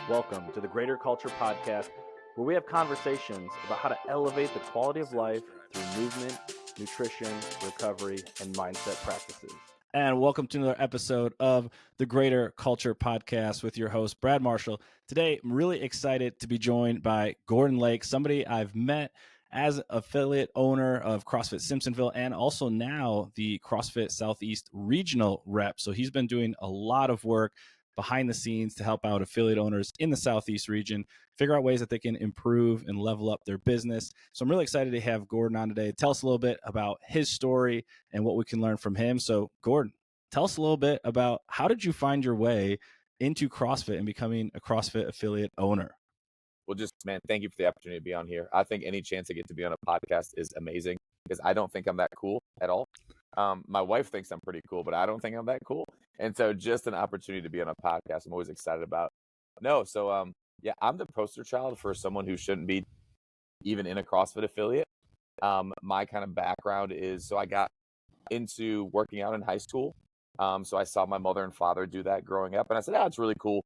Welcome to the Greater Culture Podcast, where we have conversations about how to elevate the quality of life through movement, nutrition, recovery, and mindset practices. And welcome to another episode of the Greater Culture Podcast with your host, Brad Marshall. Today, I'm really excited to be joined by Gordon Lake, somebody I've met as affiliate owner of CrossFit Simpsonville and also now the CrossFit Southeast Regional Rep. So he's been doing a lot of work behind the scenes to help out affiliate owners in the Southeast region, figure out ways that they can improve and level up their business. So I'm really excited to have Gordon on today. Tell us a little bit about his story and what we can learn from him. So Gordon, tell us a little bit about how did you find your way into CrossFit and becoming a CrossFit affiliate owner? Well, just, man, thank you for the opportunity to be on here. I think any chance I get to be on a podcast is amazing because I don't think I'm that cool at all. My wife thinks I'm pretty cool, but I don't think I'm that cool. And so just an opportunity to be on a podcast, I'm always excited about. Yeah, I'm the poster child for someone who shouldn't be even in a CrossFit affiliate. My kind of background is, so I got into working out in high school. So I saw my mother and father do that growing up. And I said, it's really cool.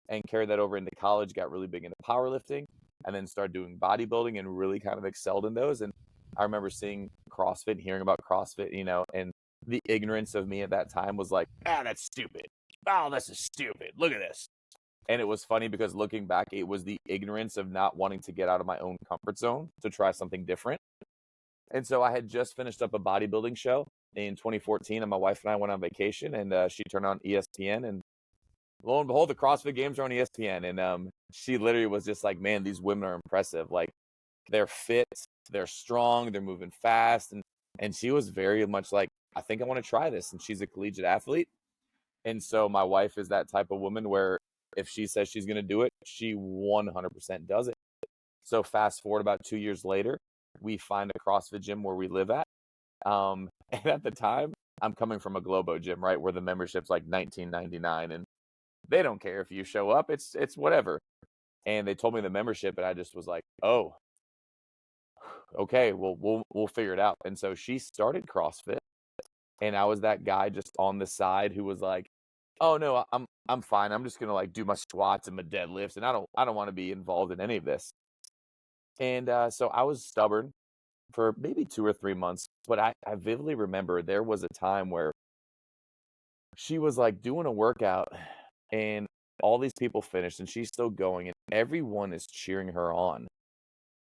And carried that over into college, got really big into powerlifting, and then started doing bodybuilding and really kind of excelled in those. And I remember seeing CrossFit, hearing about CrossFit, and the ignorance of me at that time was like, that's stupid. Oh, this is stupid. Look at this. And it was funny because looking back, it was the ignorance of not wanting to get out of my own comfort zone to try something different. And so I had just finished up a bodybuilding show in 2014, and my wife and I went on vacation, and she turned on ESPN, and lo and behold, the CrossFit Games are on ESPN. And she literally was just like, man, these women are impressive. Like, they're fit, they're strong, they're moving fast. And she was very much like, I think I want to try this. And she's a collegiate athlete. And so my wife is that type of woman where if she says she's going to do it, she 100% does it. So fast forward about 2 years later, we find a CrossFit gym where we live at. And at the time, I'm coming from a Globo gym, right, where the membership's like $19.99, and they don't care if you show up. It's whatever. And they told me the membership, and I just was like, oh, okay, well, we'll figure it out. And so she started CrossFit, and I was that guy just on the side who was like, oh no, I'm fine. I'm just gonna like do my squats and my deadlifts, and I don't want to be involved in any of this. And so I was stubborn for maybe 2 or 3 months, but I vividly remember there was a time where she was like doing a workout, and all these people finished, and she's still going, and everyone is cheering her on.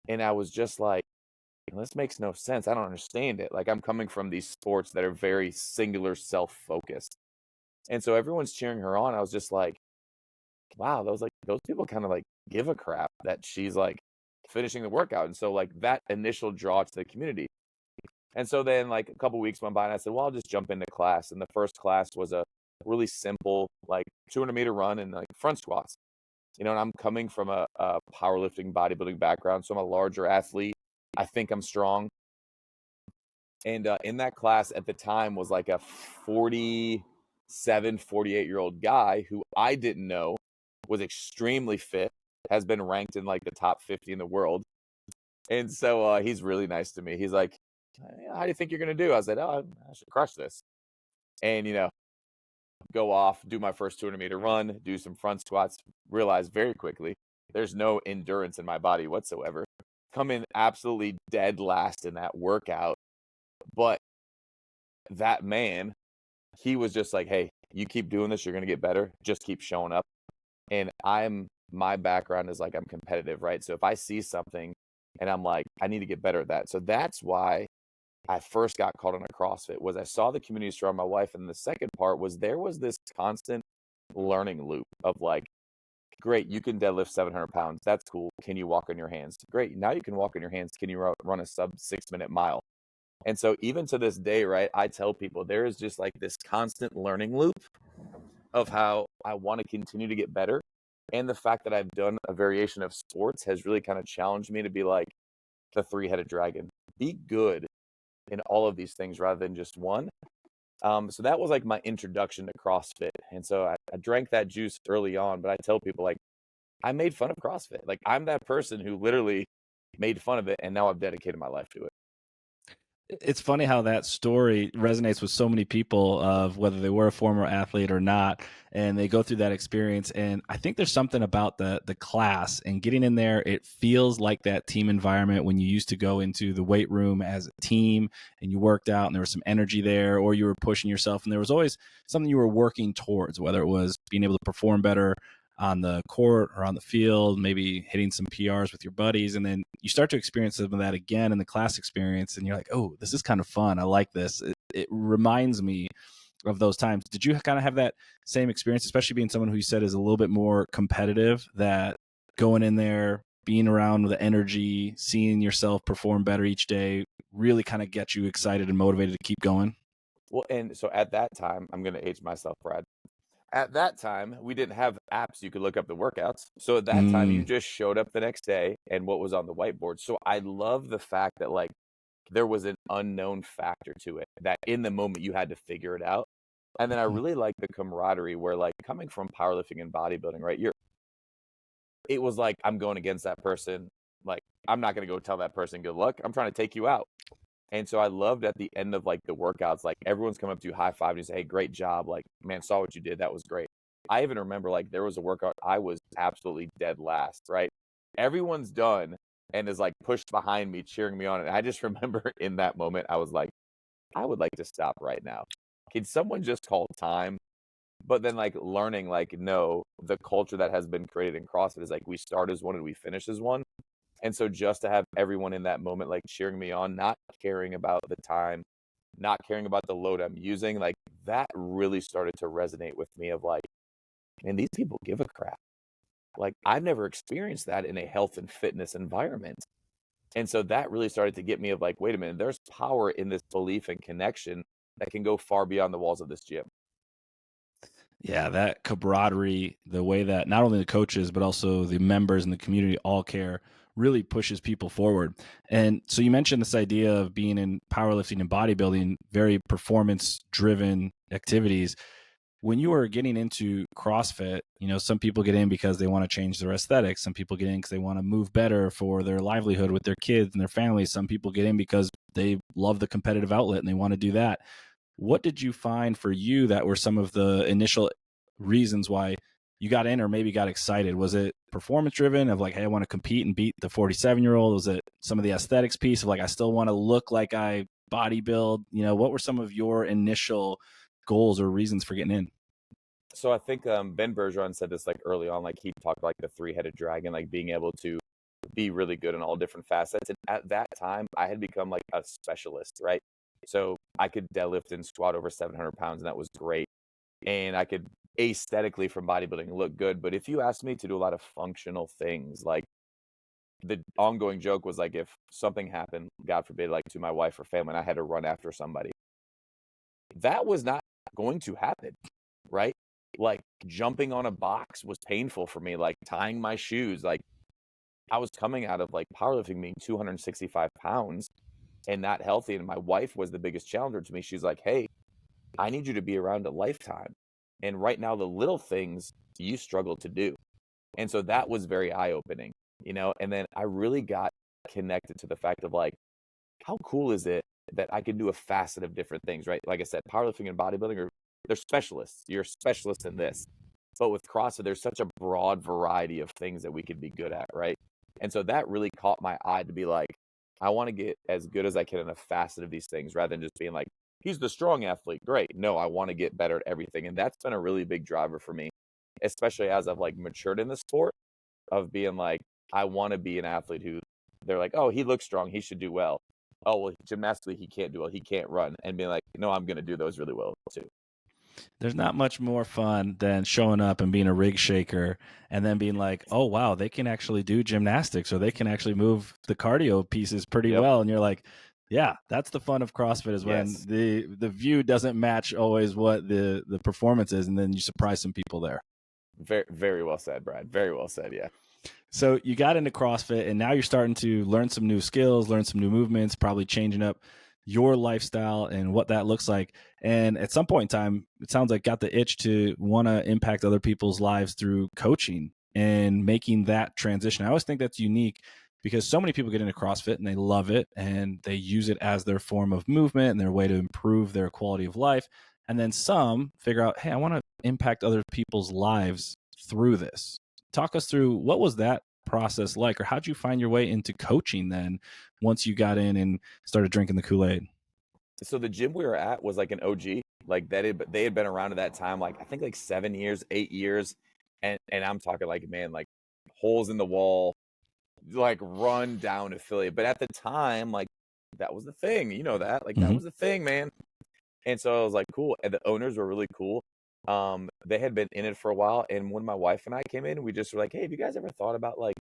And I was just like, this makes no sense. I don't understand it. Like, I'm coming from these sports that are very singular, self-focused. And so everyone's cheering her on. I was just like, wow, those people kind of like give a crap that she's like finishing the workout. And so like that initial draw to the community. And so then like a couple weeks went by, and I said, well, I'll just jump into class. And the first class was a really simple, like 200-meter run and like front squats. And I'm coming from a powerlifting, bodybuilding background. So I'm a larger athlete. I think I'm strong. And in that class at the time was like a 47, 48-year-old guy who I didn't know was extremely fit, has been ranked in like the top 50 in the world. And so he's really nice to me. He's like, how do you think you're going to do? I said, I should crush this. And, go off, do my first 200-meter run, do some front squats, realize very quickly there's no endurance in my body whatsoever. Come in absolutely dead last in that workout. But that man, he was just like, hey, you keep doing this, you're going to get better. Just keep showing up. And my background is like, I'm competitive, right? So if I see something and I'm like, I need to get better at that. So that's why I first got called on a CrossFit, was I saw the community surround my wife. And the second part was there was this constant learning loop of like, great, you can deadlift 700 pounds. That's cool. Can you walk on your hands? Great. Now you can walk on your hands. Can you run a sub 6-minute mile? And so even to this day, right, I tell people there is just like this constant learning loop of how I want to continue to get better. And the fact that I've done a variation of sports has really kind of challenged me to be like the 3-headed dragon. Be good in all of these things rather than just one. So that was like my introduction to CrossFit. And so I drank that juice early on, but I tell people like, I made fun of CrossFit. Like, I'm that person who literally made fun of it, and now I've dedicated my life to it. It's funny how that story resonates with so many people of whether they were a former athlete or not, and they go through that experience. And I think there's something about the class and getting in there. It feels like that team environment when you used to go into the weight room as a team and you worked out and there was some energy there, or you were pushing yourself and there was always something you were working towards, whether it was being able to perform better on the court or on the field, maybe hitting some PRs with your buddies. And then you start to experience some of that again in the class experience. And you're like, oh, this is kind of fun. I like this. It reminds me of those times. Did you kind of have that same experience, especially being someone who you said is a little bit more competitive, that going in there, being around the energy, seeing yourself perform better each day really kind of gets you excited and motivated to keep going? Well, and so at that time, I'm going to age myself, Brad. At that time, we didn't have apps you could look up the workouts. So at that time, you Mm. just showed up the next day and what was on the whiteboard. So I love the fact that like there was an unknown factor to it, that in the moment you had to figure it out. And then I really like the camaraderie where like coming from powerlifting and bodybuilding, right? It was like I'm going against that person. Like I'm not going to go tell that person good luck. I'm trying to take you out. And so I loved at the end of like the workouts, like everyone's coming up to you, high five, and you say, "Hey, great job! Like, man, saw what you did. That was great." I even remember like there was a workout I was absolutely dead last. Right, everyone's done and is like pushed behind me, cheering me on. And I just remember in that moment, I was like, I would like to stop right now. Can someone just call time? But then like learning, like, no, the culture that has been created in CrossFit is like we start as one and we finish as one. And so just to have everyone in that moment, like cheering me on, not caring about the time, not caring about the load I'm using, like that really started to resonate with me of like, man, these people give a crap. Like I've never experienced that in a health and fitness environment. And so that really started to get me of like, wait a minute, there's power in this belief and connection that can go far beyond the walls of this gym. Yeah, that camaraderie, the way that not only the coaches, but also the members and the community all care really pushes people forward. And so you mentioned this idea of being in powerlifting and bodybuilding, very performance driven activities. When you are getting into CrossFit, some people get in because they want to change their aesthetics. Some people get in because they want to move better for their livelihood with their kids and their families. Some people get in because they love the competitive outlet and they want to do that. What did you find for you that were some of the initial reasons why you got in or maybe got excited? Was it performance driven of like, hey, I want to compete and beat the 47-year-old? Was it some of the aesthetics piece of like, I still want to look like I bodybuild? What were some of your initial goals or reasons for getting in? So I think Ben Bergeron said this like early on, like he talked like the three-headed dragon, like being able to be really good in all different facets. And at that time, I had become like a specialist, right? So I could deadlift and squat over 700 pounds, and that was great. And I could aesthetically from bodybuilding look good. But if you asked me to do a lot of functional things, like the ongoing joke was like if something happened, God forbid, like to my wife or family, and I had to run after somebody, that was not going to happen, right? Like jumping on a box was painful for me, like tying my shoes, like I was coming out of like powerlifting being 265 pounds and not healthy. And my wife was the biggest challenger to me. She's like, hey, I need you to be around a lifetime. And right now, the little things you struggle to do. And so that was very eye opening, And then I really got connected to the fact of like, how cool is it that I can do a facet of different things, right? Like I said, powerlifting and bodybuilding they're specialists. You're a specialist in this. But with CrossFit, there's such a broad variety of things that we could be good at, right? And so that really caught my eye to be like, I want to get as good as I can in a facet of these things rather than just being like, he's the strong athlete. Great. No, I want to get better at everything. And that's been a really big driver for me, especially as I've like matured in the sport of being like, I want to be an athlete who they're like, oh, he looks strong. He should do well. Oh, well, gymnastically, he can't do well. He can't run. And being like, no, I'm going to do those really well too. There's not much more fun than showing up and being a rig shaker and then being like, oh, wow, they can actually do gymnastics or they can actually move the cardio pieces pretty Yep. well. And you're like, yeah, that's the fun of CrossFit is when Yes. the view doesn't match always what the performance is. And then you surprise some people there. Very, very well said, Brad. Very well said. Yeah. So you got into CrossFit and now you're starting to learn some new skills, learn some new movements, probably changing up your lifestyle and what that looks like. And at some point in time, it sounds like got the itch to want to impact other people's lives through coaching and making that transition. I always think that's unique because so many people get into CrossFit and they love it and they use it as their form of movement and their way to improve their quality of life. And then some figure out, hey, I want to impact other people's lives through this. Talk us through, what was that process like, or how'd you find your way into coaching then once you got in and started drinking the Kool-Aid? So the gym we were at was like an OG, like they had been around at that time, like I think like 7 years, 8 years. And I'm talking like, man, like holes in the wall, like run down affiliate. But at the time, like that was the thing, you know, that like that was the thing, man. And so I was like, cool. And the owners were really cool. They had been in it for a while. And when my wife and I came in, we just were like, hey, have you guys ever thought about like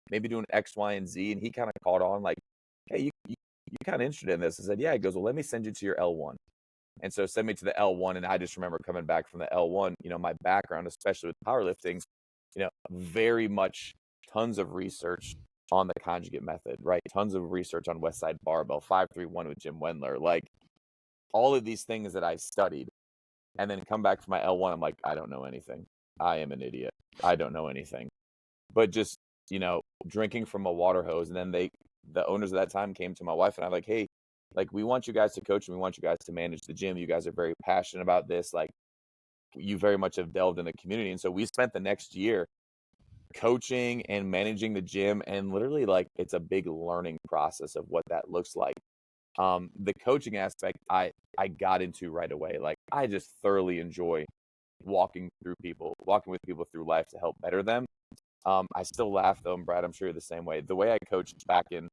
maybe doing X, Y, and Z? And he kind of caught on like, hey, you kind of interested in this? I said, yeah. He goes, well, let me send you to your L1. And so send me to the L1. And I just remember coming back from the L1, you know, my background, especially with powerlifting, you know, very much tons of research on the conjugate method, right? Tons of research on Westside Barbell, 531 with Jim Wendler, like all of these things that I studied. And then come back from my L1, I'm like, I don't know anything. I am an idiot. I don't know anything. But just, you know, drinking from a water hose. And then the owners at that time came to my wife and I'm like, hey, like, we want you guys to coach and we want you guys to manage the gym. You guys are very passionate about this. Like, you very much have delved in the community. And so we spent the next year coaching and managing the gym. And literally, like, it's a big learning process of what that looks like. The coaching aspect, I got into right away. Like, I just thoroughly enjoy walking with people through life to help better them. I still laugh though, and Brad, I'm sure you're the same way. The way I coached back in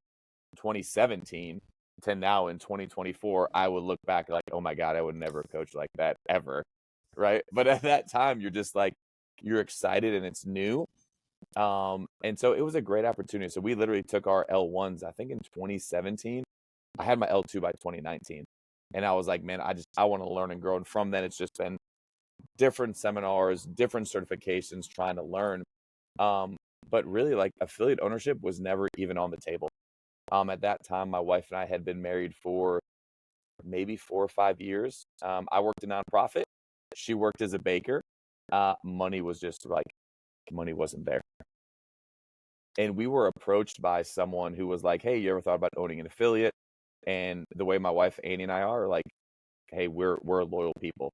2017 to now in 2024, I would look back like, oh my God, I would never coach like that ever. Right. But at that time, you're just like, you're excited and it's new. And so it was a great opportunity. So we literally took our L1s, I think in 2017. I had my L2 by 2019. And I was like, man, I want to learn and grow. And from then, it's just been different seminars, different certifications, trying to learn. But really, like, affiliate ownership was never even on the table. At that time, my wife and I had been married for maybe 4 or 5 years. I worked in nonprofit. She worked as a baker. Money was just like, money wasn't there. And we were approached by someone who was like, hey, you ever thought about owning an affiliate? And the way my wife, Annie, and I are, like, hey, we're loyal people.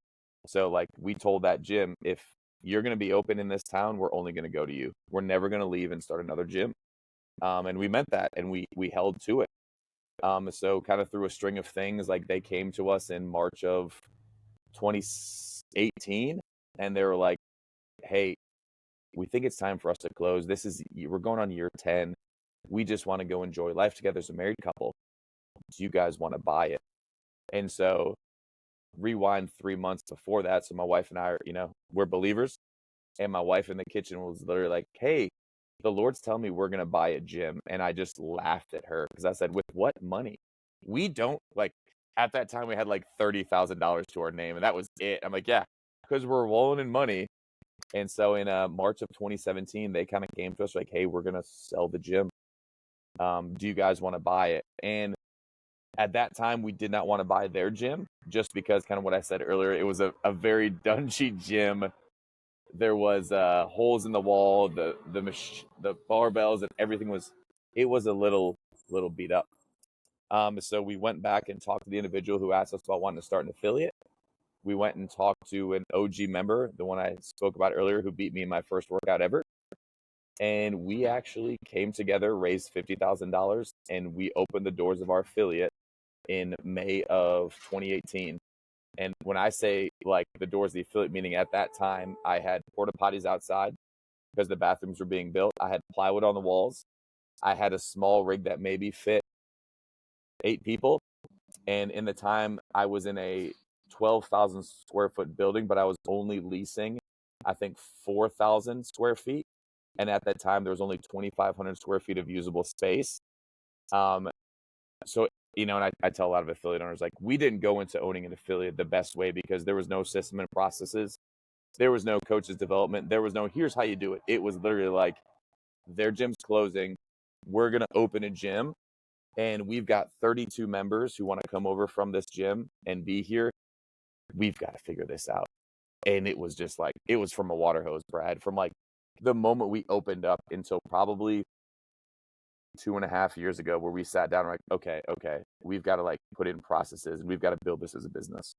So, like, we told that gym, if you're going to be open in this town, we're only going to go to you. We're never going to leave and start another gym. And we meant that, and we held to it. So kind of through a string of things, like, they came to us in March of 2018, and they were like, hey, we think it's time for us to close. We're going on year 10. We just want to go enjoy life together as a married couple. Do you guys want to buy it? And so rewind 3 months before that. So my wife and I are, you know, we're believers. And my wife in the kitchen was literally like, hey, the Lord's telling me we're going to buy a gym. And I just laughed at her because I said, with what money? We don't, like, at that time we had like $30,000 to our name and that was it. I'm like, yeah, because we're rolling in money. And so in March of 2017, they kind of came to us like, hey, we're going to sell the gym. Do you guys want to buy it? And at that time, we did not want to buy their gym just because, kind of what I said earlier, it was a very dungy gym. There was holes in the wall, the barbells, and everything was a little beat up. So we went back and talked to the individual who asked us about wanting to start an affiliate. We went and talked to an OG member, the one I spoke about earlier, who beat me in my first workout ever. And we actually came together, raised $50,000, and we opened the doors of our affiliate in May of 2018. And when I say, like, the doors of the affiliate, meaning at that time, I had porta potties outside because the bathrooms were being built. I had plywood on the walls. I had a small rig that maybe fit 8 people. And in the time, I was in a 12,000 square foot building, but I was only leasing, I think, 4,000 square feet. And at that time, there was only 2,500 square feet of usable space. So, you know, and I tell a lot of affiliate owners, like, we didn't go into owning an affiliate the best way because there was no system and processes. There was no coaches development. There was no, here's how you do it. It was literally like, their gym's closing. We're going to open a gym. And we've got 32 members who want to come over from this gym and be here. We've got to figure this out. And it was just like, it was from a water hose, Brad, from like the moment we opened up until probably 2.5 years ago where we sat down and we're like, okay, we've got to like put in processes and we've got to build this as a business.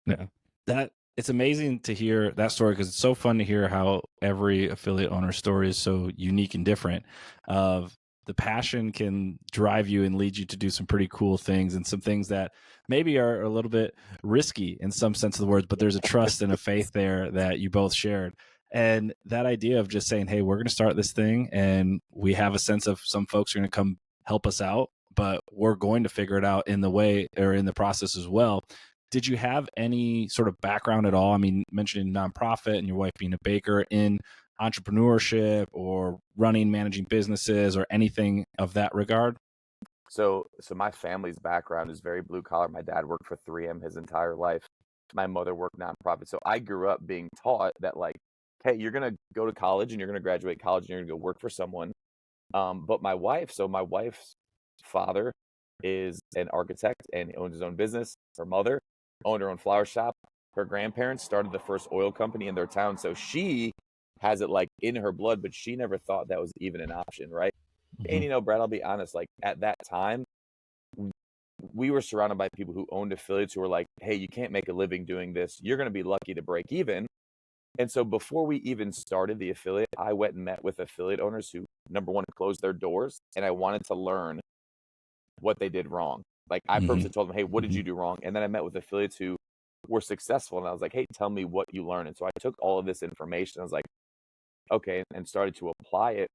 Yeah. That it's amazing to hear that story, because it's so fun to hear how every affiliate owner story is so unique and different. Of the passion can drive you and lead you to do some pretty cool things, and some things that maybe are a little bit risky in some sense of the words, but there's a trust and a faith there that you both shared. And that idea of just saying, hey, we're going to start this thing, and we have a sense of some folks are going to come help us out, but we're going to figure it out in the way or in the process as well. Did you have any sort of background at all? I mean, mentioning nonprofit and your wife being a baker, in entrepreneurship or running, managing businesses or anything of that regard? So my family's background is very blue collar. My dad worked for 3M his entire life. My mother worked nonprofit. So I grew up being taught that like, hey, you're going to go to college and you're going to graduate college and you're going to go work for someone. But my wife's father is an architect and he owns his own business. Her mother owned her own flower shop. Her grandparents started the first oil company in their town. So she has it like in her blood, but she never thought that was even an option, right? And Brad, I'll be honest, like at that time, we were surrounded by people who owned affiliates who were like, hey, you can't make a living doing this. You're going to be lucky to break even. And so before we even started the affiliate, I went and met with affiliate owners who, number one, closed their doors. And I wanted to learn what they did wrong. Like I purposely told them, hey, what did you do wrong? And then I met with affiliates who were successful. And I was like, hey, tell me what you learned. And so I took all of this information. I was like, okay, and started to apply it.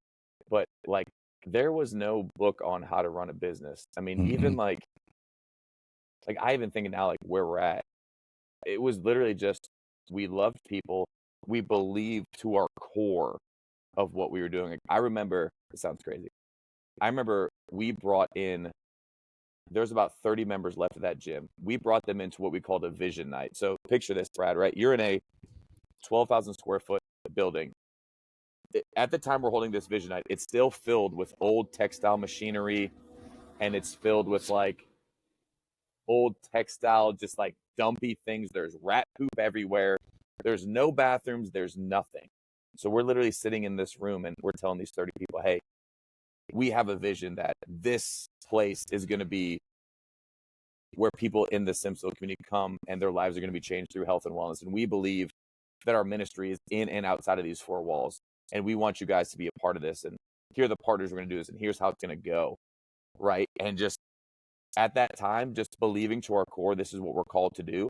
But like, there was no book on how to run a business. I mean, even like I even think now, like where we're at, it was literally just, we loved people. We believed to our core of what we were doing. Like, I remember, it sounds crazy. I remember we brought in, there's about 30 members left of that gym. We brought them into what we called a vision night. So picture this, Brad, right? You're in a 12,000 square foot building. At the time we're holding this vision night, it's still filled with old textile machinery, and it's filled with like old textile, just like dumpy things. There's rat poop everywhere. There's no bathrooms. There's nothing. So we're literally sitting in this room and we're telling these 30 people, hey, we have a vision that this place is going to be where people in the Simpsonville community come and their lives are going to be changed through health and wellness. And we believe that our ministry is in and outside of these four walls. And we want you guys to be a part of this. And here are the partners we're going to do this. And here's how it's going to go. Right. And just at that time, just believing to our core, this is what we're called to do.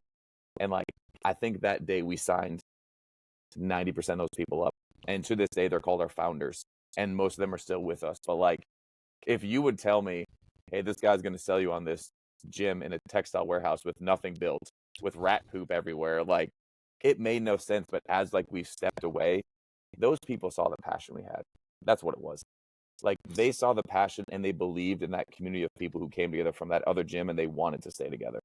And like, I think that day we signed 90% of those people up. And to this day, they're called our founders. And most of them are still with us. But like, if you would tell me, hey, this guy's going to sell you on this gym in a textile warehouse with nothing built, with rat poop everywhere, like it made no sense. But as like we stepped away, those people saw the passion we had. That's what it was. Like they saw the passion and they believed in that community of people who came together from that other gym and they wanted to stay together.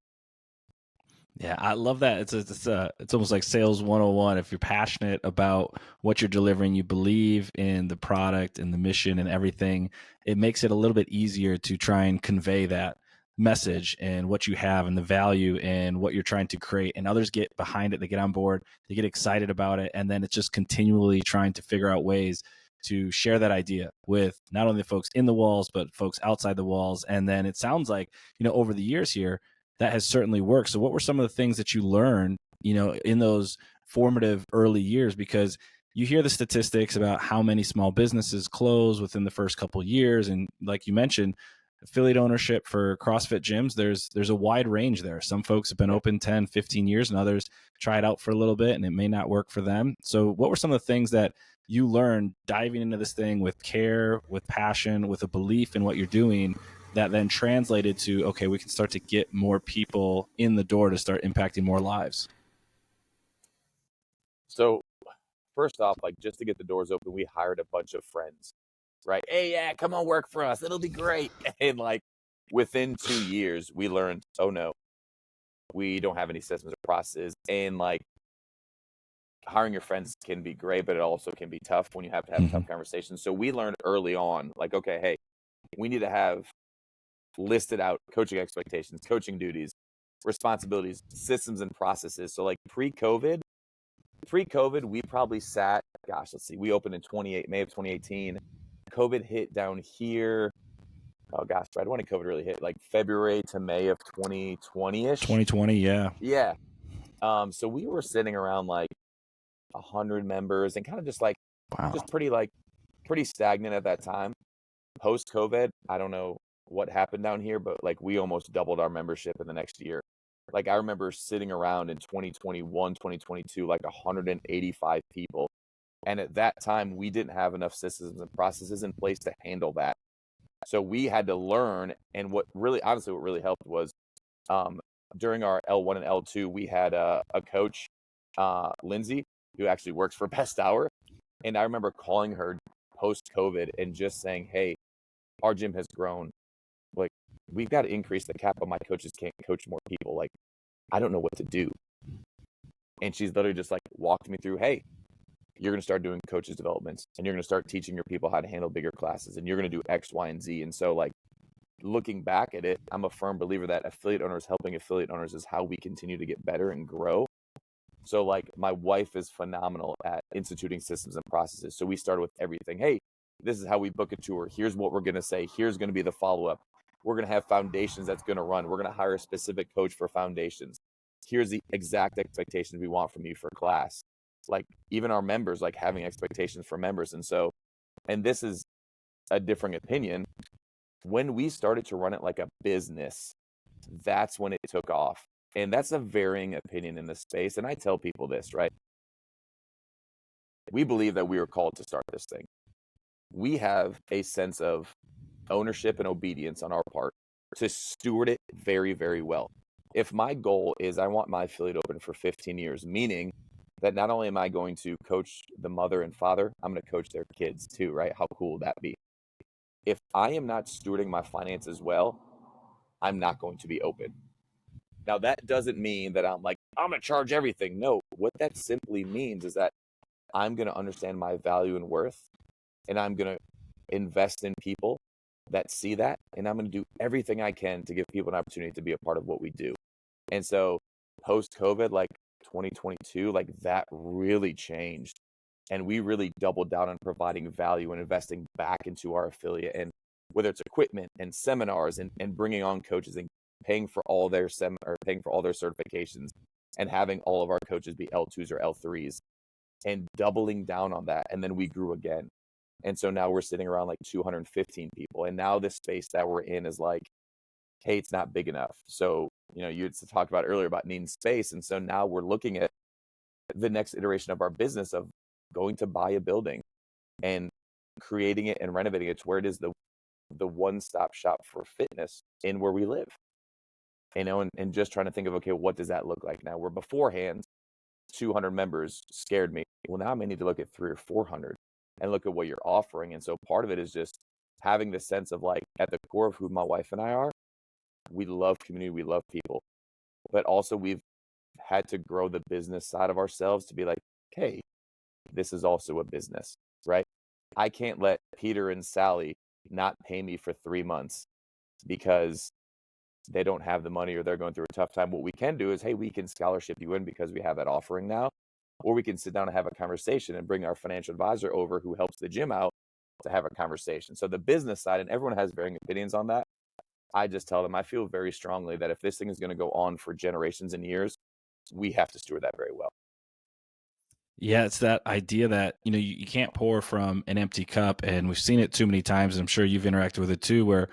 Yeah, I love that. It's almost like sales 101. If you're passionate about what you're delivering, you believe in the product and the mission and everything, it makes it a little bit easier to try and convey that message and what you have and the value and what you're trying to create. And others get behind it, they get on board, they get excited about it, and then it's just continually trying to figure out ways to share that idea with not only the folks in the walls, but folks outside the walls. And then it sounds like, over the years here, that has certainly worked. So what were some of the things that you learned, in those formative early years? Because you hear the statistics about how many small businesses close within the first couple of years. And like you mentioned, affiliate ownership for CrossFit gyms, there's a wide range there. Some folks have been open 10, 15 years and others try it out for a little bit and it may not work for them. So what were some of the things that you learned diving into this thing with care, with passion, with a belief in what you're doing, that then translated to, okay, we can start to get more people in the door to start impacting more lives? So first off, like just to get the doors open, we hired a bunch of friends, right? Hey, yeah, come on, work for us. It'll be great. And like within 2 years, we learned, oh no, we don't have any systems or processes. And like hiring your friends can be great, but it also can be tough when you have to have tough conversations. So we learned early on, like, okay, hey, we need to have listed out coaching expectations, coaching duties, responsibilities, systems, and processes. So like pre-COVID, we probably sat, we opened in May of 2018. COVID hit down here. Oh gosh, right when did COVID really hit? Like February to May of 2020-ish. 2020, yeah. Yeah. So we were sitting around like 100 members and kind of just like, Wow. just pretty stagnant at that time. Post COVID, I don't know what happened down here, but like we almost doubled our membership in the next year. Like I remember sitting around in 2021, 2022, like 185 people. And at that time, we didn't have enough systems and processes in place to handle that. So we had to learn. And what really, honestly, what really helped was during our L1 and L2, we had a coach, Lindsay, who actually works for Best Hour. And I remember calling her post COVID and just saying, hey, our gym has grown. Like, we've got to increase the cap, but my coaches can't coach more people. Like, I don't know what to do. And she's literally just like walked me through, hey, you're going to start doing coaches developments and you're going to start teaching your people how to handle bigger classes and you're going to do X, Y, and Z. And so like looking back at it, I'm a firm believer that affiliate owners helping affiliate owners is how we continue to get better and grow. So like my wife is phenomenal at instituting systems and processes. So we started with everything. Hey, this is how we book a tour. Here's what we're going to say. Here's going to be the follow-up. We're going to have foundations that's going to run. We're going to hire a specific coach for foundations. Here's the exact expectations we want from you for class. Like even our members, like having expectations for members. And so, and this is a differing opinion. When we started to run it like a business, that's when it took off. And that's a varying opinion in this space. And I tell people this, right? We believe that we were called to start this thing. We have a sense of ownership and obedience on our part to steward it very, very well. If my goal is I want my affiliate open for 15 years, meaning that not only am I going to coach the mother and father, I'm going to coach their kids too, right? How cool would that be? If I am not stewarding my finances well, I'm not going to be open. Now, that doesn't mean that I'm like, I'm going to charge everything. No, what that simply means is that I'm going to understand my value and worth, and I'm going to invest in people that see that, and I'm going to do everything I can to give people an opportunity to be a part of what we do. And so post-COVID, like 2022, like that really changed. And we really doubled down on providing value and investing back into our affiliate, and whether it's equipment and seminars and bringing on coaches and paying for all their paying for all their certifications and having all of our coaches be L2s or L3s and doubling down on that. And then we grew again. And so now we're sitting around like 215 people. And now this space that we're in is like, hey, it's not big enough. So, you know, you had talked about earlier about needing space. And so now we're looking at the next iteration of our business of going to buy a building and creating it and renovating it to where it is the one-stop shop for fitness in where we live. You know, and just trying to think of, okay, what does that look like now? Where beforehand, 200 members scared me. Well, now I may need to look at 300 or 400 and look at what you're offering. And so part of it is just having the sense of like, at the core of who my wife and I are, we love community, we love people, but also we've had to grow the business side of ourselves to be like, hey, this is also a business, right? I can't let Peter and Sally not pay me for 3 months because they don't have the money or they're going through a tough time. What we can do is, hey, we can scholarship you in because we have that offering now, or we can sit down and have a conversation and bring our financial advisor over who helps the gym out to have a conversation. So the business side, and everyone has varying opinions on that. I just tell them, I feel very strongly that if this thing is going to go on for generations and years, we have to steward that very well. Yeah, it's that idea that, you know, you can't pour from an empty cup. And we've seen it too many times. I'm sure you've interacted with it too, where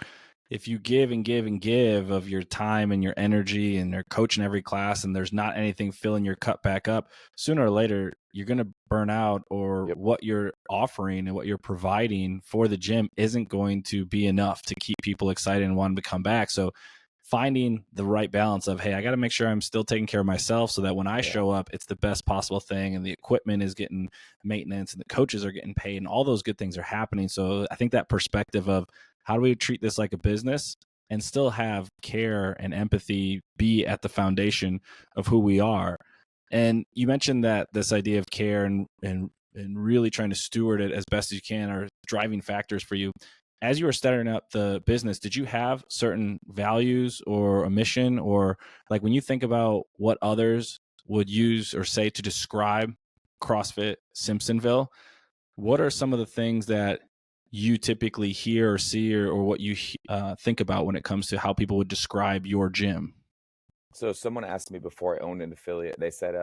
if you give and give and give of your time and your energy and they're coaching every class and there's not anything filling your cup back up, sooner or later, you're going to burn out, or Yep. what you're offering and what you're providing for the gym isn't going to be enough to keep people excited and wanting to come back. So finding the right balance of, hey, I got to make sure I'm still taking care of myself so that when I show up, it's the best possible thing and the equipment is getting maintenance and the coaches are getting paid and all those good things are happening. So I think that perspective of how do we treat this like a business and still have care and empathy be at the foundation of who we are. And you mentioned that this idea of care and really trying to steward it as best as you can are driving factors for you. As you were starting up the business, did you have certain values or a mission, or like when you think about what others would use or say to describe CrossFit Simpsonville, what are some of the things that you typically hear or see, or what you think about when it comes to how people would describe your gym? So someone asked me before I owned an affiliate, they said,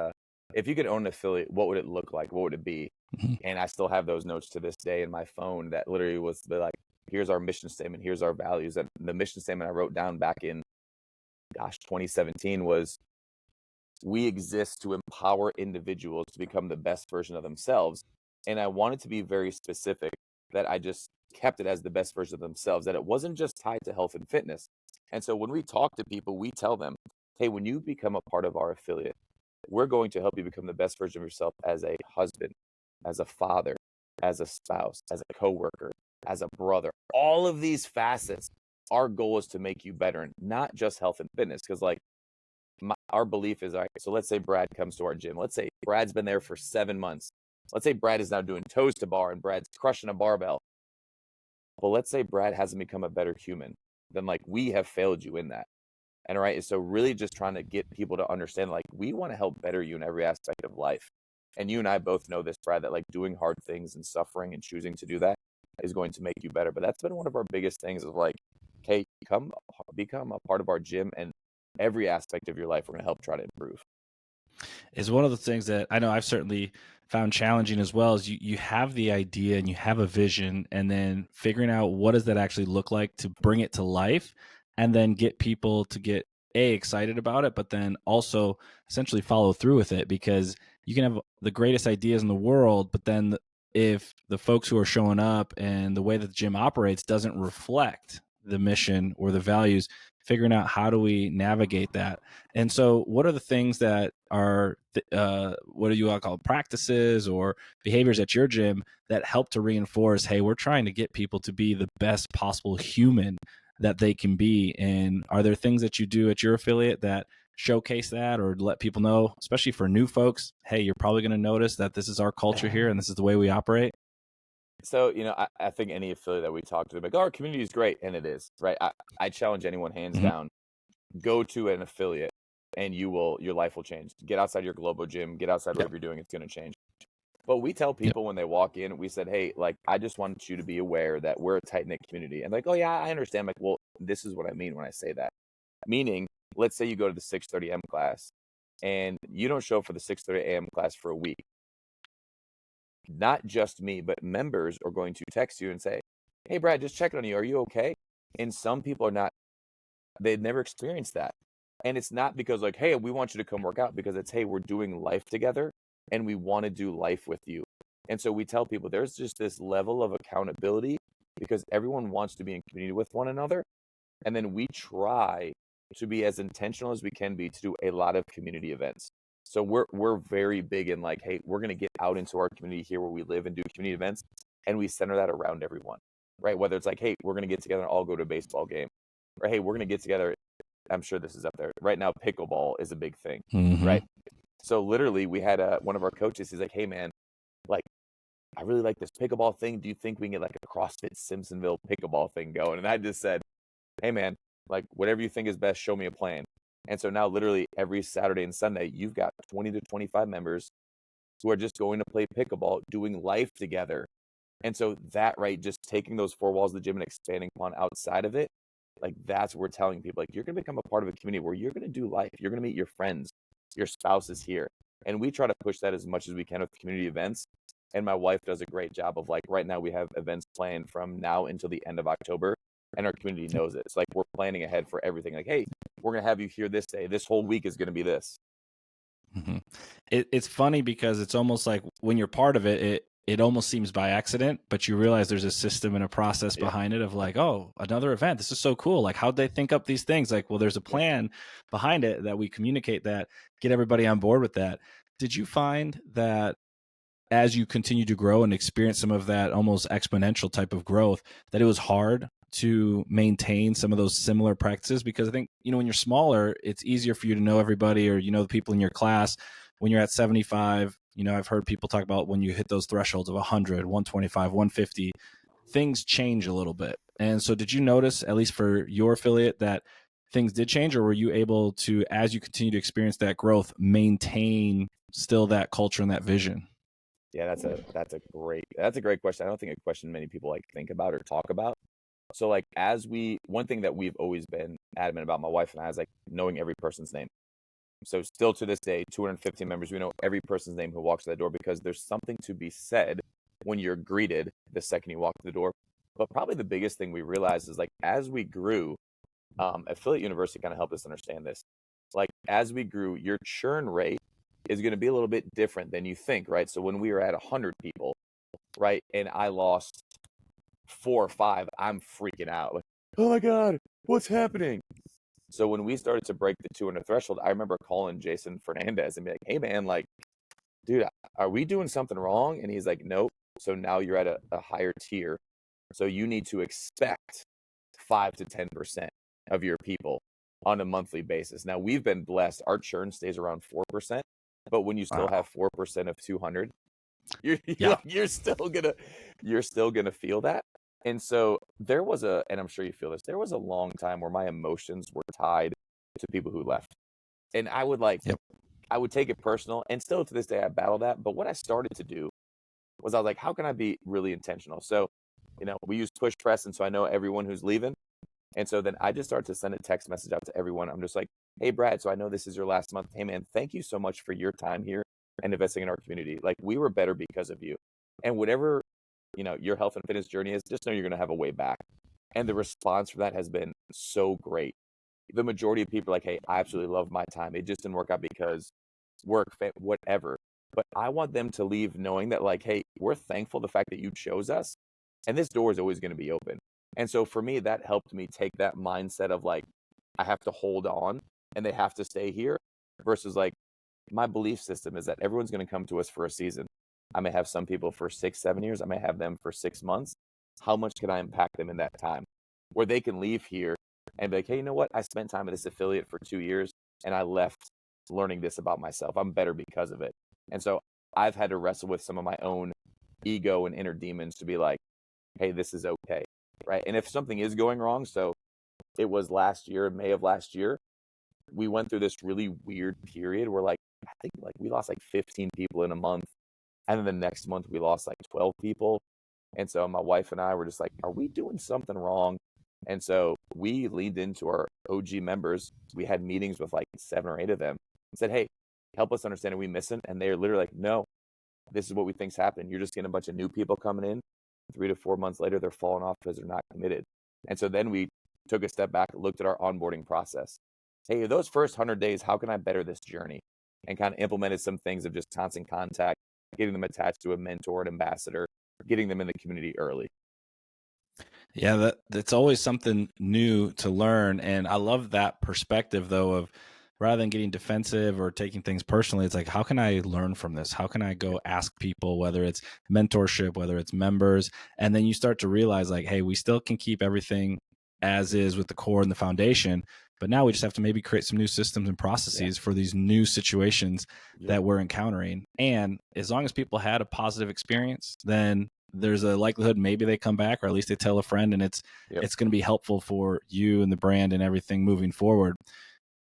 if you could own an affiliate, what would it look like? What would it be? Mhm. And I still have those notes to this day in my phone that literally was like, here's our mission statement, here's our values. And the mission statement I wrote down back in, 2017 was, we exist to empower individuals to become the best version of themselves. And I wanted to be very specific that I just kept it as the best version of themselves, that it wasn't just tied to health and fitness. And so when we talk to people, we tell them, hey, when you become a part of our affiliate, we're going to help you become the best version of yourself as a husband, as a father, as a spouse, as a coworker, as a brother. All of these facets, our goal is to make you better, and not just health and fitness. Because like our belief is, all right, so let's say Brad comes to our gym. Let's say Brad's been there for 7 months. Let's say Brad is now doing toes to bar and Brad's crushing a barbell. Well, let's say Brad hasn't become a better human. Then like we have failed you in that. And right, so really just trying to get people to understand, like, we want to help better you in every aspect of life. And you and I both know this, Brad, that like doing hard things and suffering and choosing to do that is going to make you better. But that's been one of our biggest things of like, hey, become a part of our gym, and every aspect of your life we're going to help try to improve. Is one of the things that I know I've certainly found challenging as well, is you have the idea and you have a vision, and then figuring out what does that actually look like to bring it to life, and then get people to get excited about it, but then also essentially follow through with it. Because you can have the greatest ideas in the world, but then if the folks who are showing up and the way that the gym operates doesn't reflect the mission or the values, figuring out how do we navigate that. And so what are the things that are, what do you want to call practices or behaviors at your gym that help to reinforce, hey, we're trying to get people to be the best possible human that they can be? And are there things that you do at your affiliate that showcase that, or let people know, especially for new folks, hey, you're probably going to notice that this is our culture here and this is the way we operate? So, I think any affiliate that we talk to, them like, oh, our community is great. And it is, right? I challenge anyone hands Mhm. down, go to an affiliate and your life will change. Get outside your Globo gym, get outside Yep. whatever you're doing, it's going to change. But we tell Yep. people when they walk in, we said, hey, like, I just want you to be aware that we're a tight knit community. And like, oh, yeah, I understand. I'm like, well, this is what I mean when I say that. Meaning, let's say you go to the 6:30 a.m. class and you don't show up for the 6:30 a.m. class for a week. Not just me, but members are going to text you and say, hey, Brad, just checking on you. Are you okay? And some people are not, they've never experienced that. And it's not because like, hey, we want you to come work out, because it's, hey, we're doing life together and we want to do life with you. And so we tell people there's just this level of accountability because everyone wants to be in community with one another. And then we try to be as intentional as we can be to do a lot of community events. So we're very big in like, hey, we're going to get out into our community here where we live and do community events, and we center that around everyone, right? Whether it's like, hey, we're going to get together and all go to a baseball game, or hey, we're going to get together. I'm sure this is up there right now. Pickleball is a big thing, Mm-hmm. right? So literally, we had one of our coaches. He's like, hey man, like, I really like this pickleball thing. Do you think we can get like a CrossFit Simpsonville pickleball thing going? And I just said, hey man, like whatever you think is best, show me a plan. And so now literally every Saturday and Sunday, you've got 20 to 25 members who are just going to play pickleball, doing life together. And so that, right, just taking those four walls of the gym and expanding upon outside of it, like that's what we're telling people, like, you're going to become a part of a community where you're going to do life. You're going to meet your friends, your spouse is here. And we try to push that as much as we can with community events. And my wife does a great job of like, right now we have events planned from now until the end of October, and our community knows it. It's like we're planning ahead for everything. Like, hey, we're going to have you here this day. This whole week is going to be this. Mm-hmm. It's funny because it's almost like when you're part of it, it almost seems by accident, but you realize there's a system and a process Yeah. behind it of like, oh, another event. This is so cool. Like, how'd they think up these things? Like, well, there's a plan behind it that we communicate, that get everybody on board with that. Did you find that as you continue to grow and experience some of that almost exponential type of growth, that it was hard to maintain some of those similar practices? Because I think, when you're smaller, it's easier for you to know everybody, or the people in your class. When you're at 75, I've heard people talk about when you hit those thresholds of 100, 125, 150, things change a little bit. And so did you notice, at least for your affiliate, that things did change, or were you able to, as you continue to experience that growth, maintain still that culture and that vision? Yeah, that's a great question. I don't think a question many people like think about or talk about. So like one thing that we've always been adamant about, my wife and I, is like knowing every person's name. So still to this day, 215 members, we know every person's name who walks to that door, because there's something to be said when you're greeted the second you walk to the door. But probably the biggest thing we realized is like as we grew, Affiliate University kind of helped us understand this. Like as we grew, your churn rate is going to be a little bit different than you think, right? So when we were at 100 people, right, and I lost 4 or 5, I'm freaking out. Like, oh my God, what's happening? So when we started to break the 200 threshold, I remember calling Jason Fernandez and be like, hey man, like, dude, are we doing something wrong? And he's like, nope. So now you're at a higher tier. So you need to expect 5 to 10% of your people on a monthly basis. Now we've been blessed. Our churn stays around 4%, but when you still have 4% of 200, you're still gonna feel that. And so and I'm sure you feel this, there was a long time where my emotions were tied to people who left. And I would Yep. I would take it personal, and still to this day I battle that. But what I started to do was I was like, how can I be really intentional? So, we use push press, and so I know everyone who's leaving. And so then I just started to send a text message out to everyone. I'm just like, hey Brad, so I know this is your last month. Hey man, thank you so much for your time here and investing in our community. Like we were better because of you. And whatever, your health and fitness journey is, just know you're going to have a way back. And the response for that has been so great. The majority of people are like, hey, I absolutely love my time. It just didn't work out because work, whatever. But I want them to leave knowing that like, hey, we're thankful the fact that you chose us, and this door is always going to be open. And so for me, that helped me take that mindset of like, I have to hold on and they have to stay here, versus like, my belief system is that everyone's going to come to us for a season. I may have some people for 6, 7 years. I may have them for 6 months. How much can I impact them in that time where they can leave here and be like, hey, you know what? I spent time at this affiliate for 2 years and I left learning this about myself. I'm better because of it. And so I've had to wrestle with some of my own ego and inner demons to be like, hey, this is okay. Right. And if something is going wrong, so it was last year, May of last year, we went through this really weird period where like, I think like we lost like 15 people in a month. And then the next month we lost like 12 people. And so my wife and I were just like, are we doing something wrong? And so we leaned into our OG members. We had meetings with like 7 or 8 of them and said, hey, help us understand, are we missing? And they're literally like, no, this is what we think's happening. You're just getting a bunch of new people coming in. 3 to 4 months later, they're falling off because they're not committed. And so then we took a step back, looked at our onboarding process. Hey, those first 100 days, how can I better this journey? And kind of implemented some things of just constant contact, getting them attached to a mentor, an ambassador, getting them in the community early. Yeah, that's always something new to learn. And I love that perspective, though, of rather than getting defensive or taking things personally, it's like, how can I learn from this? How can I go ask people, whether it's mentorship, whether it's members? And then you start to realize like, hey, we still can keep everything as is with the core and the foundation, but now we just have to maybe create some new systems and processes for these new situations that we're encountering. And as long as people had a positive experience, then there's a likelihood maybe they come back, or at least they tell a friend, and it's going to be helpful for you and the brand and everything moving forward.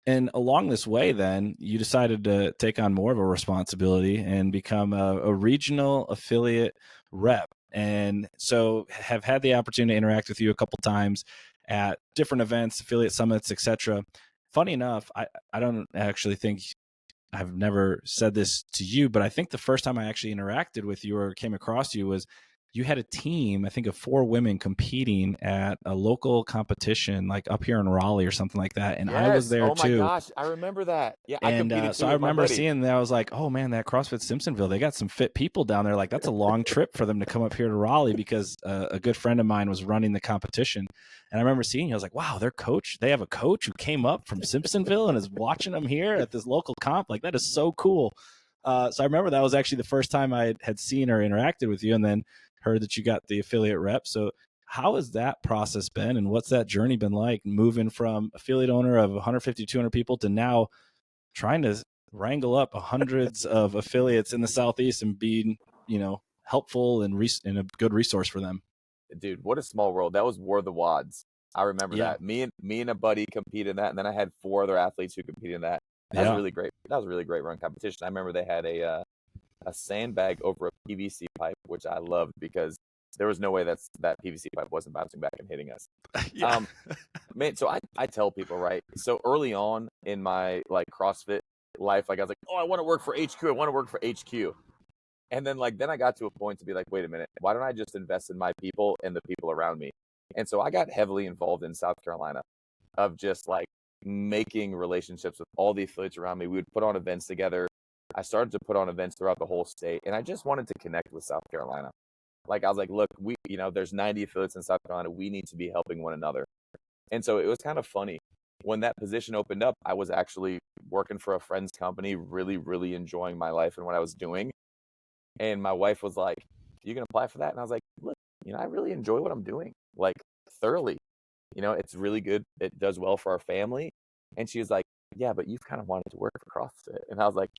And along this way, then you decided to take on more of a responsibility and become a regional affiliate rep. And so have had the opportunity to interact with you a couple times at different events, affiliate summits, etc. Funny enough, I don't actually think I've never said this to you, but I think the first time I actually interacted with you or came across you was you had a team, I think, of 4 women competing at a local competition, like up here in Raleigh or something like that. And I was there Oh my too. gosh, I remember that. Yeah, I And competed so too I with my remember buddy. seeing that. I was like, oh man, that CrossFit Simpsonville, they got some fit people down there. Like that's a long trip for them to come up here to Raleigh, because a good friend of mine was running the competition. And I remember seeing you. I was like, wow, they have a coach who came up from Simpsonville and is watching them here at this local comp. Like that is so cool. So I remember that was actually the first time I had seen or interacted with you, and then heard that you got the affiliate rep. So how has that process been, and what's that journey been like, moving from affiliate owner of 150, 200 people to now trying to wrangle up hundreds of affiliates in the Southeast and being, helpful and a good resource for them? Dude, what a small world. That was War of the Wads. I remember Yeah. that. Me and a buddy competed in that, and then I had 4 other athletes who competed in that. That was a really great run competition. I remember they had a sandbag over a PVC pipe, which I loved because there was no way that PVC pipe wasn't bouncing back and hitting us. Yeah. Man, so I tell people, right? So early on in my like CrossFit life, like I was like, oh, I want to work for HQ. I want to work for HQ. And then then I got to a point to be like, wait a minute, why don't I just invest in my people and the people around me? And so I got heavily involved in South Carolina of just like making relationships with all the affiliates around me. We would put on events together. I started to put on events throughout the whole state, and I just wanted to connect with South Carolina. Like I was like, look, there's 90 affiliates in South Carolina. We need to be helping one another. And so it was kind of funny. When that position opened up, I was actually working for a friend's company, really, really enjoying my life and what I was doing. And my wife was like, you can apply for that? And I was like, look, I really enjoy what I'm doing, like thoroughly. It's really good. It does well for our family. And she was like, yeah, but you've kind of wanted to work for CrossFit. And I was like,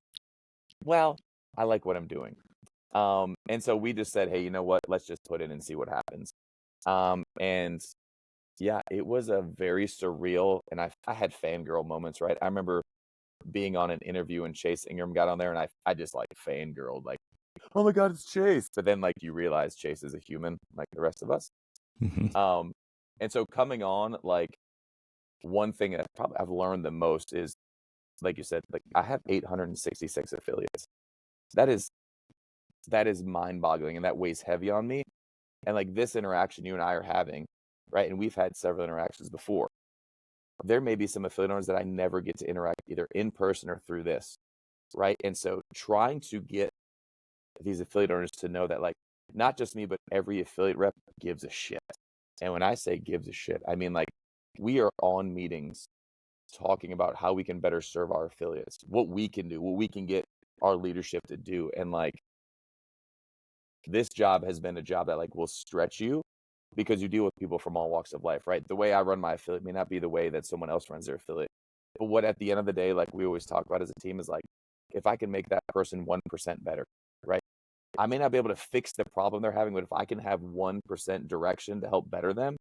well, I like what I'm doing. And so we just said, hey, you know what? Let's just put in and see what happens. And yeah, it was a very surreal, and I had fangirl moments, right? I remember being on an interview and Chase Ingram got on there, and I just like fangirled, like, oh my God, it's Chase. But then like you realize Chase is a human like the rest of us. And so coming on, like one thing that probably I've learned the most is, like you said, like I have 866 affiliates. That is mind-boggling, and that weighs heavy on me. And like this interaction you and I are having, right? And we've had several interactions before. There may be some affiliate owners that I never get to interact either in person or through this, right? And so trying to get these affiliate owners to know that like not just me, but every affiliate rep gives a shit. And when I say gives a shit, I mean like we are on meetings talking about how we can better serve our affiliates, what we can do, what we can get our leadership to do. And like this job has been a job that like will stretch you because you deal with people from all walks of life, right? The way I run my affiliate may not be the way that someone else runs their affiliate. But what at the end of the day, like we always talk about as a team is like, if I can make that person 1% better, right? I may not be able to fix the problem they're having, but if I can have 1% direction to help better them,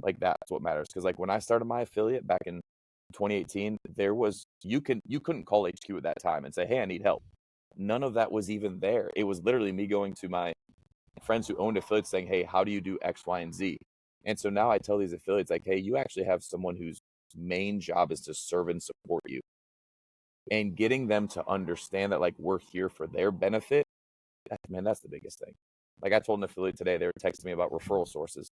like that's what matters. Because like when I started my affiliate back in 2018, you couldn't call HQ at that time and say, hey, I need help. None of that was even there. It was literally me going to my friends who owned affiliates saying, hey, how do you do X, Y, and Z? And so now I tell these affiliates like, hey, you actually have someone whose main job is to serve and support you. And getting them to understand that like we're here for their benefit, man, that's the biggest thing. Like I told an affiliate today, they were texting me about referral sources.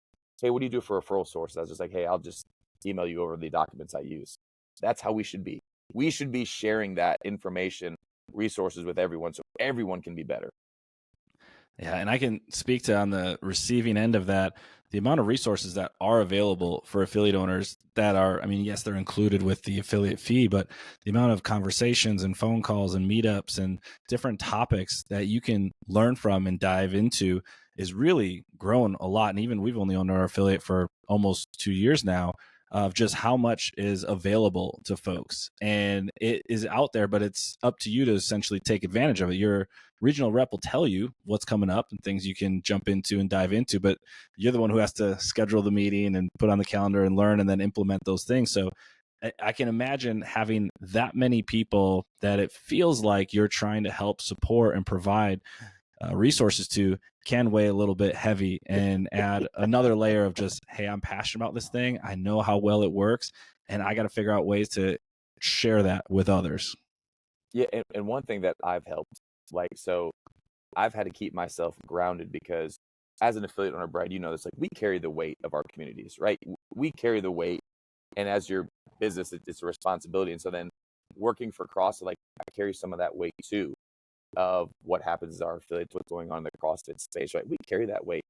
Hey, what do you do for referral sources? I was just like, hey, I'll just email you over the documents I use. That's how we should be. We should be sharing that information, resources with everyone so everyone can be better. Yeah, and I can speak to on the receiving end of that, the amount of resources that are available for affiliate owners that are, I mean, yes, they're included with the affiliate fee, but the amount of conversations and phone calls and meetups and different topics that you can learn from and dive into is really grown a lot. And even we've only owned our affiliate for almost 2 years now, of just how much is available to folks. And it is out there, but it's up to you to essentially take advantage of it. Your regional rep will tell you what's coming up and things you can jump into and dive into, but you're the one who has to schedule the meeting and put on the calendar and learn and then implement those things. So I can imagine having that many people that it feels like you're trying to help support and provide resources to can weigh a little bit heavy and add another layer of just, hey, I'm passionate about this thing. I know how well it works, and I got to figure out ways to share that with others. Yeah, and one thing that I've helped, like, so I've had to keep myself grounded because as an affiliate owner, Brad, you know this, like we carry the weight of our communities, right? We carry the weight, and as your business, it's a responsibility. And so then working for CrossFit, like I carry some of that weight too, of what happens to our affiliates, what's going on in the CrossFit space, right? We carry that weight.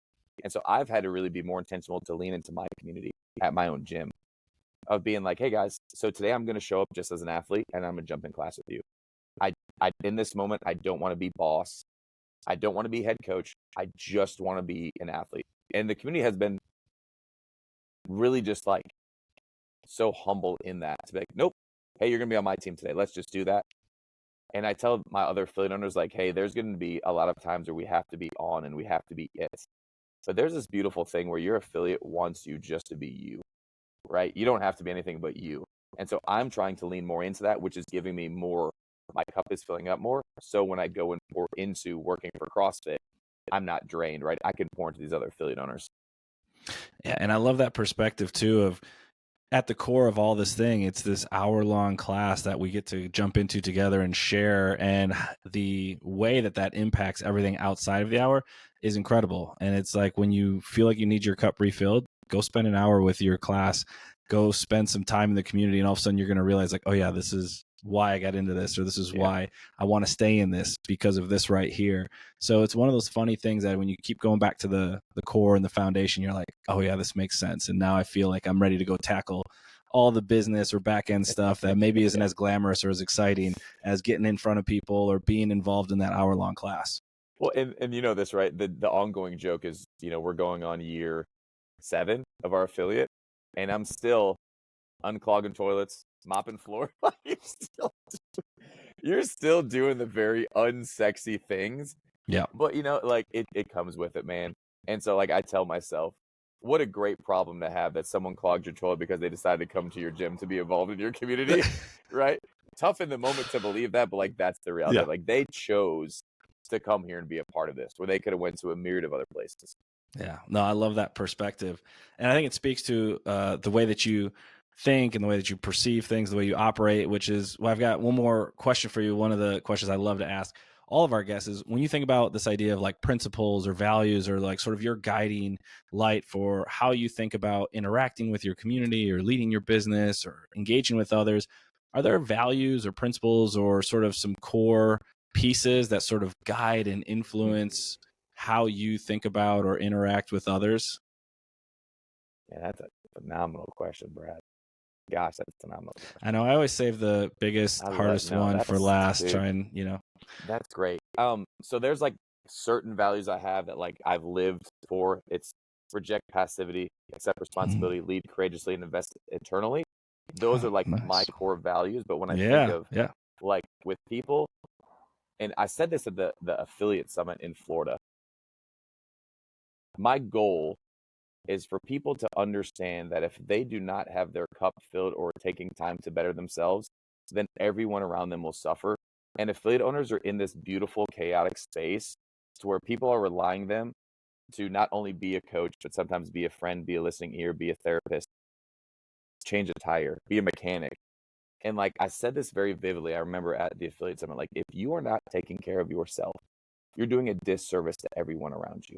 And so I've had to really be more intentional to lean into my community at my own gym of being like, hey guys, so today I'm going to show up just as an athlete and I'm going to jump in class with you. I in this moment, I don't want to be boss. I don't want to be head coach. I just want to be an athlete. And the community has been really just like so humble in that to be like, nope, hey, you're going to be on my team today. Let's just do that. And I tell my other affiliate owners like, hey, there's going to be a lot of times where we have to be on and we have to be it. But there's this beautiful thing where your affiliate wants you just to be you, right? You don't have to be anything but you. And so I'm trying to lean more into that, which is giving me more my cup is filling up more. So when I go and pour into working for CrossFit, I'm not drained, right? I can pour into these other affiliate owners. Yeah, and I love that perspective too of at the core of all this thing, it's this hour-long class that we get to jump into together and share. And the way that that impacts everything outside of the hour is incredible. And it's like when you feel like you need your cup refilled, go spend an hour with your class, go spend some time in the community. And all of a sudden you're going to realize like, oh yeah, this is why I got into this, or this is why I want to stay in this because of this right here. So it's one of those funny things that when you keep going back to the core and the foundation, you're like, oh yeah, this makes sense. And now I feel like I'm ready to go tackle all the business or back end stuff that maybe isn't as glamorous or as exciting as getting in front of people or being involved in that hour-long class. Well, and you know this, right? The ongoing joke is, we're going on year 7 of our affiliate, and I'm still unclogging toilets, mopping floor. You're still doing the very unsexy things. Yeah. But like it comes with it, man. And so like I tell myself, what a great problem to have that someone clogged your toilet because they decided to come to your gym to be involved in your community, right? Tough in the moment to believe that, but like that's the reality. Yeah. Like they chose to come here and be a part of this, where they could have went to a myriad of other places. Yeah, no, I love that perspective. And I think it speaks to the way that you think and the way that you perceive things, the way you operate, which is, well, I've got one more question for you. One of the questions I love to ask all of our guests is when you think about this idea of like principles or values or like sort of your guiding light for how you think about interacting with your community or leading your business or engaging with others, are there values or principles or sort of some core pieces that sort of guide and influence how you think about or interact with others? Yeah, that's a phenomenal question, Brad. Gosh, that's phenomenal. I know I always save the biggest, hardest one for last. Dude, try and, That's great. So there's like certain values I have that like I've lived for. It's reject passivity, accept responsibility, lead courageously, and invest internally. Those are like my core values. But when I think of like with people, and I said this at the affiliate summit in Florida, my goal is for people to understand that if they do not have their cup filled or taking time to better themselves, then everyone around them will suffer. And affiliate owners are in this beautiful, chaotic space to where people are relying them to not only be a coach, but sometimes be a friend, be a listening ear, be a therapist, change a tire, be a mechanic. And like I said this very vividly, I remember at the affiliate summit, like if you are not taking care of yourself, you're doing a disservice to everyone around you.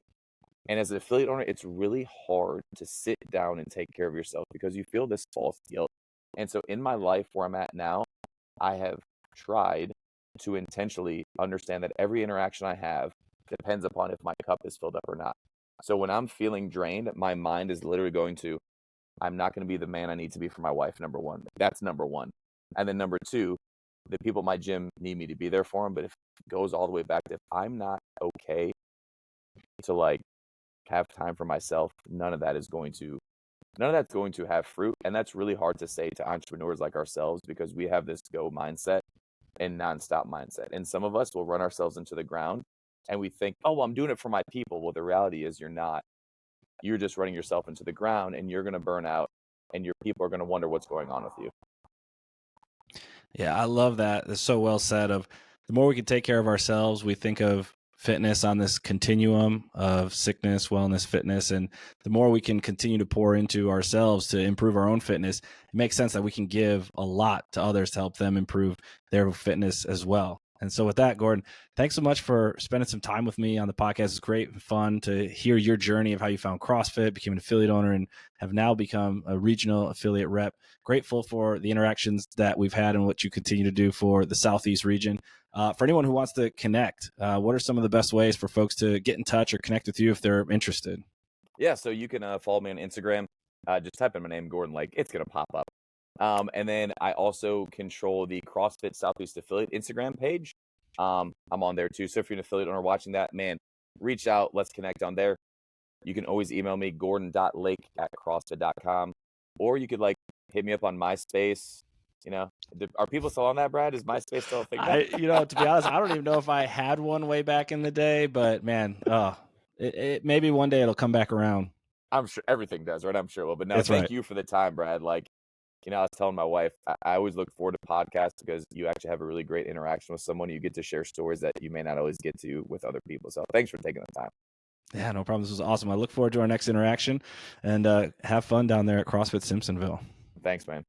And as an affiliate owner, it's really hard to sit down and take care of yourself because you feel this false guilt. And so in my life where I'm at now, I have tried to intentionally understand that every interaction I have depends upon if my cup is filled up or not. So when I'm feeling drained, my mind is literally going to, I'm not going to be the man I need to be for my wife, number one. That's number one. And then number two, the people at my gym need me to be there for them. But if it goes all the way back to if I'm not okay to like have time for myself, none of that's going to have fruit. And that's really hard to say to entrepreneurs like ourselves because we have this go mindset and nonstop mindset. And some of us will run ourselves into the ground and we think, oh, well, I'm doing it for my people. Well, the reality is you're not. You're just running yourself into the ground and you're going to burn out and your people are going to wonder what's going on with you. Yeah, I love that. That's so well said. Of the more we can take care of ourselves, we think of fitness on this continuum of sickness, wellness, fitness. And the more we can continue to pour into ourselves to improve our own fitness, it makes sense that we can give a lot to others to help them improve their fitness as well. And so with that, Gordon, thanks so much for spending some time with me on the podcast. It's great and fun to hear your journey of how you found CrossFit, became an affiliate owner, and have now become a regional affiliate rep. Grateful for the interactions that we've had and what you continue to do for the Southeast region. For anyone who wants to connect, what are some of the best ways for folks to get in touch or connect with you if they're interested? Yeah, so you can follow me on Instagram. Just type in my name, Gordon Lake. It's going to pop up. And then I also control the CrossFit Southeast Affiliate Instagram page. I'm on there too. So if you're an affiliate owner watching that, man, reach out. Let's connect on there. You can always email me, gordon.lake@crossfit.com. Or you could like hit me up on MySpace. Are people still on that, Brad? Is MySpace still a thing? To be honest, I don't even know if I had one way back in the day, but man, maybe one day it'll come back around. I'm sure everything does, right? I'm sure it will. But no, thank you for the time, Brad. Like, I was telling my wife, I always look forward to podcasts because you actually have a really great interaction with someone. You get to share stories that you may not always get to with other people. So thanks for taking the time. Yeah, no problem. This was awesome. I look forward to our next interaction, and have fun down there at CrossFit Simpsonville. Thanks, man.